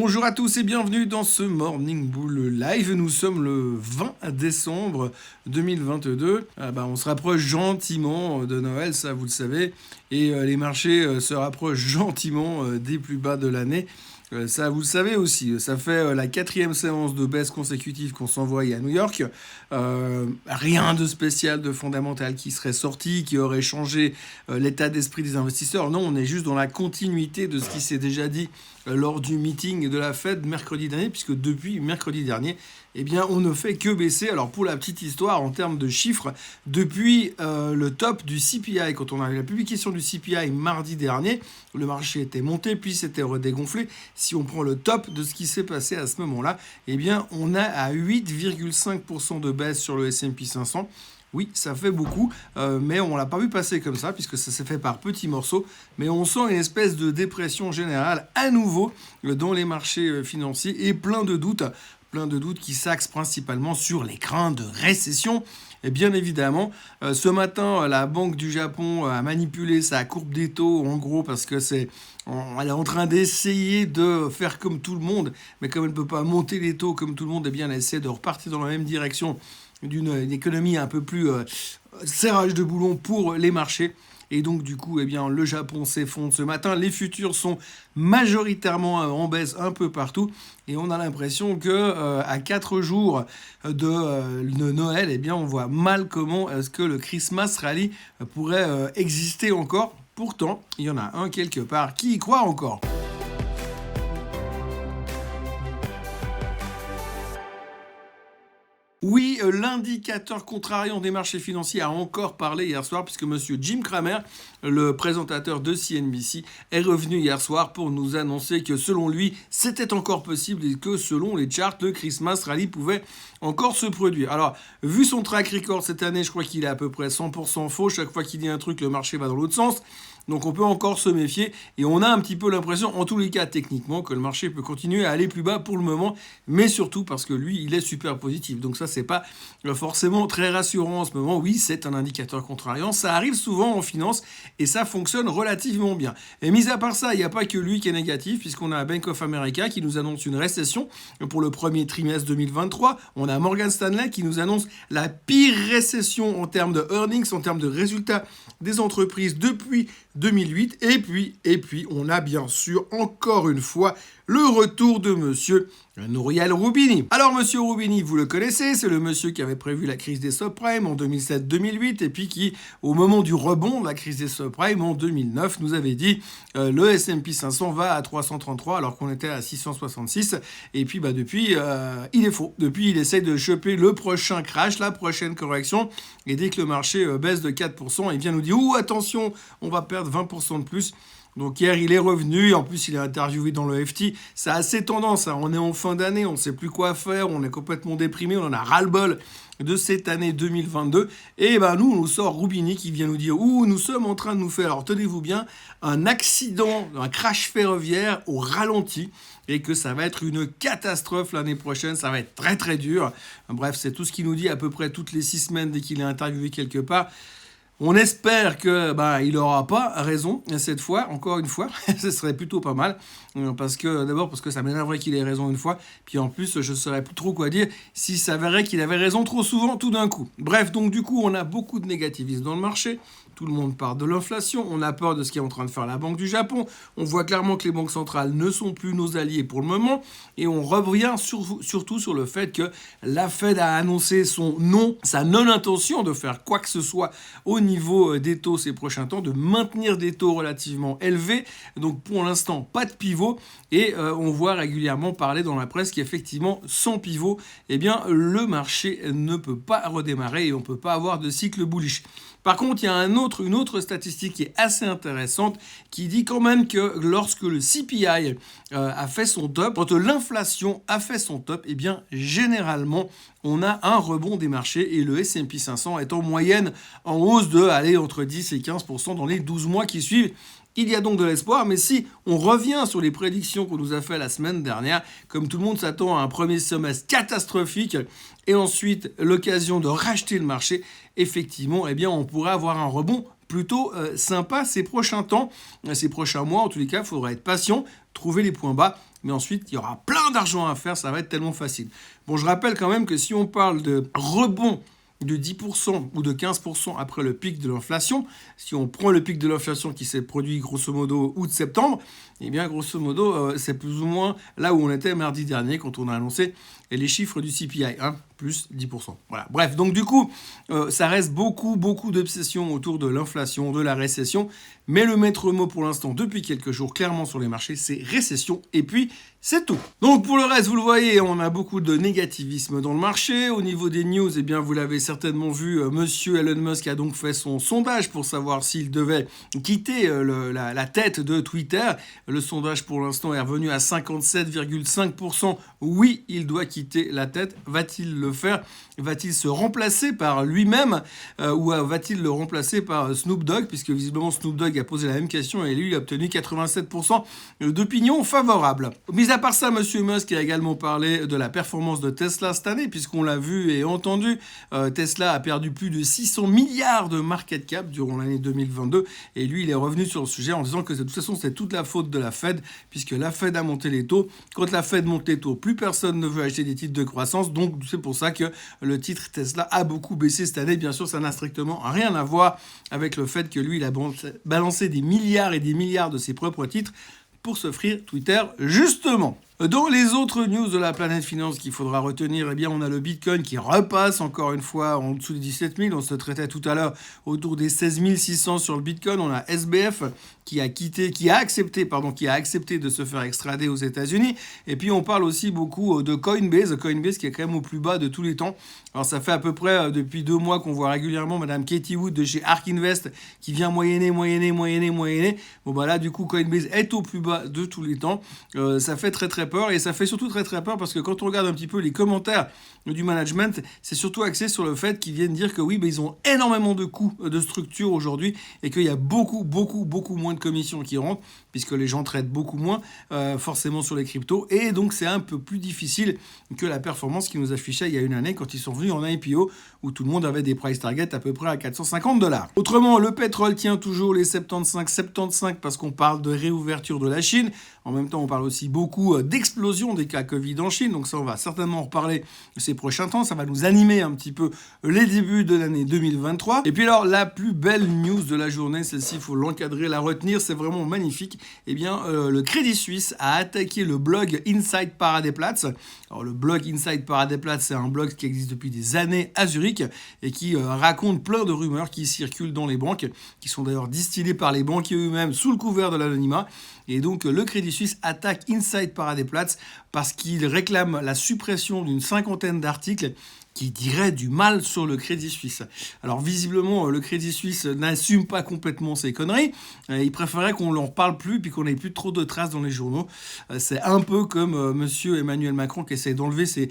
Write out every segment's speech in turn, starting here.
Bonjour à tous et bienvenue dans ce Morning Bull Live. Nous sommes le 20 décembre 2022. On se rapproche gentiment de Noël, ça vous le savez. Et les marchés se rapprochent gentiment des plus bas de l'année. Ça, vous le savez aussi, ça fait la 4e séance de baisse consécutive qu'on s'envoie à New York. Rien de spécial, de fondamental qui serait sorti, qui aurait changé l'état d'esprit des investisseurs. Non, on est juste dans la continuité de ce qui s'est déjà dit lors du meeting de la Fed mercredi dernier, puisque depuis mercredi dernier, on ne fait que baisser. Alors pour la petite histoire, en termes de chiffres, depuis le top du CPI, quand on a eu la publication du CPI mardi dernier, le marché était monté, puis s'était redégonflé. Si on prend le top de ce qui s'est passé à ce moment-là, on a à 8,5% de baisse sur le S&P 500. Oui, ça fait beaucoup, mais on ne l'a pas vu passer comme ça, puisque ça s'est fait par petits morceaux. Mais on sent une espèce de dépression générale à nouveau dans les marchés financiers et plein de doutes qui s'axent principalement sur les craintes de récession. Et bien évidemment, ce matin, la Banque du Japon a manipulé sa courbe des taux, en gros, parce que elle est en train d'essayer de faire comme tout le monde, mais comme elle ne peut pas monter les taux comme tout le monde, elle essaie de repartir dans la même direction d'une économie un peu plus serrage de boulon pour les marchés. Et donc, du coup, le Japon s'effondre ce matin. Les futurs sont majoritairement en baisse un peu partout. Et on a l'impression que à 4 jours de Noël, on voit mal comment est-ce que le Christmas Rally pourrait exister encore. Pourtant, il y en a un quelque part qui y croit encore. Oui, l'indicateur contrariant des marchés financiers a encore parlé hier soir, puisque monsieur Jim Cramer, le présentateur de CNBC, est revenu hier soir pour nous annoncer que selon lui, c'était encore possible et que selon les charts, le Christmas Rally pouvait encore se produire. Alors, vu son track record cette année, je crois qu'il est à peu près 100% faux. Chaque fois qu'il dit un truc, le marché va dans l'autre sens. Donc on peut encore se méfier et on a un petit peu l'impression, en tous les cas techniquement, que le marché peut continuer à aller plus bas pour le moment, mais surtout parce que lui, il est super positif. Donc ça, c'est pas forcément très rassurant en ce moment. Oui, c'est un indicateur contrariant, ça arrive souvent en finance et ça fonctionne relativement bien. Et mis à part ça, il n'y a pas que lui qui est négatif, puisqu'on a Bank of America qui nous annonce une récession pour le premier trimestre 2023. On a Morgan Stanley qui nous annonce la pire récession en termes de earnings, en termes de résultats des entreprises depuis 2008. Et puis, on a bien sûr, encore une fois, le retour de monsieur Nouriel Roubini. Alors, monsieur Roubini, vous le connaissez, c'est le monsieur qui avait prévu la crise des subprimes en 2007-2008 et puis qui, au moment du rebond de la crise des subprimes en 2009, nous avait dit le S&P 500 va à 333 alors qu'on était à 666. Et puis, depuis, il est faux. Depuis, il essaie de choper le prochain crash, la prochaine correction. Et dès que le marché baisse de 4%, il vient nous dire « Ouh, attention, on va perdre 20% de plus ». Donc hier, il est revenu, en plus il est interviewé dans le FT. Ça a assez tendance, hein. On est en fin d'année, on ne sait plus quoi faire, on est complètement déprimé, on en a ras-le-bol de cette année 2022. Et nous, on nous sort Roubini qui vient nous dire « Ouh, nous sommes en train de nous faire, alors tenez-vous bien, un accident, un crash ferroviaire au ralenti. » Et que ça va être une catastrophe l'année prochaine, ça va être très très dur. Bref, c'est tout ce qu'il nous dit à peu près toutes les 6 semaines dès qu'il est interviewé quelque part. On espère que il n'aura pas raison cette fois, encore une fois, ce serait plutôt pas mal, parce que ça m'énerverait qu'il ait raison une fois, puis en plus je ne saurais plus trop quoi dire s'il s'avérait qu'il avait raison trop souvent tout d'un coup. Bref, donc du coup on a beaucoup de négativisme dans le marché, tout le monde parle de l'inflation, on a peur de ce qu'est en train de faire la Banque du Japon, on voit clairement que les banques centrales ne sont plus nos alliés pour le moment, et on revient surtout sur le fait que la Fed a annoncé sa non-intention de faire quoi que ce soit au niveau des taux ces prochains temps, de maintenir des taux relativement élevés. Donc pour l'instant, pas de pivot. Et on voit régulièrement parler dans la presse qu'effectivement, sans pivot, le marché ne peut pas redémarrer et on ne peut pas avoir de cycle bullish. Par contre, il y a une autre statistique qui est assez intéressante qui dit quand même que lorsque le CPI a fait son top, quand l'inflation a fait son top, généralement, on a un rebond des marchés et le S&P 500 est en moyenne en hausse entre 10 et 15% dans les 12 mois qui suivent. Il y a donc de l'espoir, mais si on revient sur les prédictions qu'on nous a fait la semaine dernière, comme tout le monde s'attend à un premier semestre catastrophique et ensuite l'occasion de racheter le marché, effectivement, on pourrait avoir un rebond plutôt sympa ces prochains temps, ces prochains mois. En tous les cas, il faudra être patient, trouver les points bas mais ensuite, il y aura plein d'argent à faire, ça va être tellement facile. Bon, je rappelle quand même que si on parle de rebond de 10% ou de 15% après le pic de l'inflation, si on prend le pic de l'inflation qui s'est produit grosso modo août-septembre, eh bien grosso modo c'est plus ou moins là où on était mardi dernier quand on a annoncé les chiffres du CPI, plus 10%. Voilà. Bref, donc du coup, ça reste beaucoup d'obsessions autour de l'inflation, de la récession, mais le maître mot pour l'instant depuis quelques jours clairement sur les marchés, c'est récession, et puis c'est tout. Donc pour le reste, vous le voyez, on a beaucoup de négativisme dans le marché. Au niveau des news, eh bien vous l'avez certainement vu, monsieur Elon Musk a donc fait son sondage pour savoir s'il devait quitter la tête de Twitter. Le sondage pour l'instant est revenu à 57,5%. Oui, il doit quitter la tête. Va-t-il le faire? Va-t-il se remplacer par lui-même ou va-t-il le remplacer par Snoop Dogg? Puisque visiblement Snoop Dogg a posé la même question et lui il a obtenu 87% d'opinion favorable. Mis à part ça, monsieur Musk a également parlé de la performance de Tesla cette année, puisqu'on l'a vu et entendu, Tesla a perdu plus de 600 milliards de market cap durant l'année 2022 et lui il est revenu sur le sujet en disant que de toute façon c'est toute la faute de la Fed, puisque la Fed a monté les taux. Quand la Fed monte les taux, plus personne ne veut acheter des titres de croissance, donc c'est pour ça que le titre Tesla a beaucoup baissé cette année. Bien sûr, ça n'a strictement rien à voir avec le fait que lui, il a balancé des milliards et des milliards de ses propres titres pour s'offrir Twitter, justement. Dans les autres news de la planète finance qu'il faudra retenir, eh bien, on a le Bitcoin qui repasse encore une fois en dessous des 17 000. On se traitait tout à l'heure autour des 16 600 sur le Bitcoin. On a SBF qui a accepté de se faire extrader aux États-Unis. Et puis, on parle aussi beaucoup de Coinbase qui est quand même au plus bas de tous les temps. Alors, ça fait à peu près depuis 2 mois qu'on voit régulièrement Madame Katie Wood de chez ARK Invest qui vient moyenner. Bon, bah là, du coup, Coinbase est au plus bas de tous les temps. Ça fait très peur, et ça fait surtout très peur parce que quand on regarde un petit peu les commentaires du management, c'est surtout axé sur le fait qu'ils viennent dire que oui, ils ont énormément de coûts de structure aujourd'hui et qu'il y a beaucoup moins de commissions qui rentrent puisque les gens traitent beaucoup moins forcément sur les cryptos, et donc c'est un peu plus difficile que la performance qu'ils nous affichaient il y a une année quand ils sont venus en IPO où tout le monde avait des price targets à peu près à $450. Autrement, le pétrole tient toujours les 75 parce qu'on parle de réouverture de la Chine. En même temps, on parle aussi beaucoup d'explosion des cas Covid en Chine. Donc ça, on va certainement en reparler ces prochains temps. Ça va nous animer un petit peu les débuts de l'année 2023. Et puis alors, la plus belle news de la journée, celle-ci, il faut l'encadrer, la retenir, c'est vraiment magnifique. Eh bien, le Crédit Suisse a attaqué le blog Inside Paradeplatz. Alors, le blog Inside Paradeplatz, c'est un blog qui existe depuis des années à Zurich et qui raconte plein de rumeurs qui circulent dans les banques, qui sont d'ailleurs distillées par les banquiers eux-mêmes sous le couvert de l'anonymat. Et donc, le Crédit Suisse attaque Inside Paradeplatz parce qu'il réclame la suppression d'une 50aine d'articles qui dirait du mal sur le Crédit Suisse. Alors visiblement, le Crédit Suisse n'assume pas complètement ces conneries. Il préférait qu'on n'en parle plus puis qu'on n'ait plus trop de traces dans les journaux. C'est un peu comme monsieur Emmanuel Macron qui essaie d'enlever ses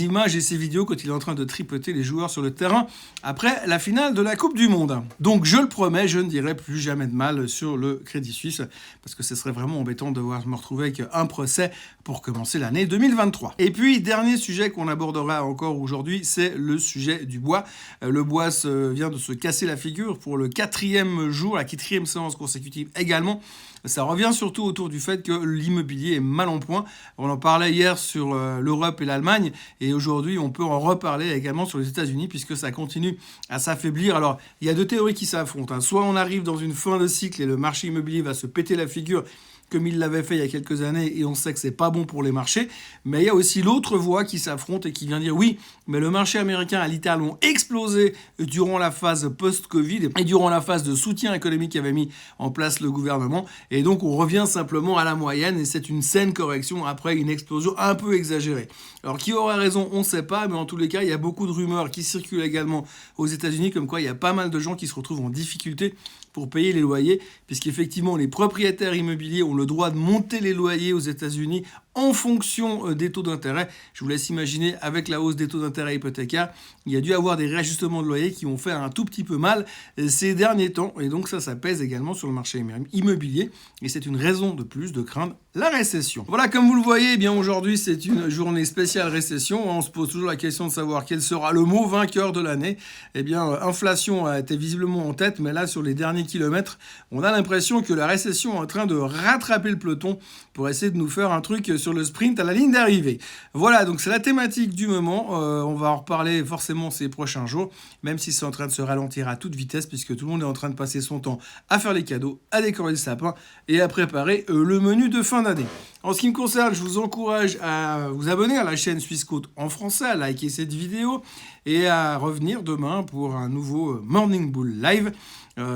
images et ses vidéos quand il est en train de tripoter les joueurs sur le terrain après la finale de la Coupe du Monde. Donc je le promets, je ne dirai plus jamais de mal sur le Crédit Suisse parce que ce serait vraiment embêtant de devoir me retrouver avec un procès pour commencer l'année 2023. Et puis, dernier sujet qu'on abordera encore aujourd'hui, c'est le sujet du bois. Le bois vient de se casser la figure pour le 4e jour, la 4e séance consécutive également. Ça revient surtout autour du fait que l'immobilier est mal en point. On en parlait hier sur l'Europe et l'Allemagne, et aujourd'hui on peut en reparler également sur les États-Unis puisque ça continue à s'affaiblir. Alors il y a deux théories qui s'affrontent. Soit on arrive dans une fin de cycle et le marché immobilier va se péter la figure comme il l'avait fait il y a quelques années, et on sait que c'est pas bon pour les marchés. Mais il y a aussi l'autre voix qui s'affronte et qui vient dire oui, mais le marché américain a littéralement explosé durant la phase post-Covid et durant la phase de soutien économique qu'avait mis en place le gouvernement. Et donc on revient simplement à la moyenne et c'est une saine correction après une explosion un peu exagérée. Alors qui aura raison, on ne sait pas, mais en tous les cas, il y a beaucoup de rumeurs qui circulent également aux États-Unis comme quoi il y a pas mal de gens qui se retrouvent en difficulté pour payer les loyers, puisqu'effectivement les propriétaires immobiliers ont le droit de monter les loyers aux États-Unis en fonction des taux d'intérêt. Je vous laisse imaginer, avec la hausse des taux d'intérêt hypothécaires, il y a dû avoir des réajustements de loyers qui ont fait un tout petit peu mal ces derniers temps. Et donc ça pèse également sur le marché immobilier. Et c'est une raison de plus de craindre la récession. Voilà, comme vous le voyez, eh bien aujourd'hui c'est une journée spéciale récession. On se pose toujours la question de savoir quel sera le mot vainqueur de l'année. Eh bien, inflation a été visiblement en tête, mais là sur les derniers kilomètres, on a l'impression que la récession est en train de rattraper le peloton pour essayer de nous faire un truc sur le sprint à la ligne d'arrivée. Voilà, donc c'est la thématique du moment. On va en reparler forcément ces prochains jours, même si c'est en train de se ralentir à toute vitesse, puisque tout le monde est en train de passer son temps à faire les cadeaux, à décorer le sapin et à préparer le menu de fin d'année. En ce qui me concerne, je vous encourage à vous abonner à la chaîne Suisse Côte en français, à liker cette vidéo et à revenir demain pour un nouveau Morning Bull Live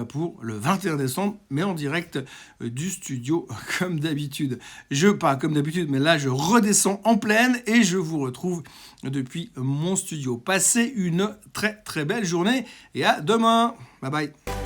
pour le 21 décembre, mais en direct du studio comme d'habitude. Pas comme d'habitude, mais là je redescends en plaine et je vous retrouve depuis mon studio. Passez une très très belle journée et à demain. Bye bye.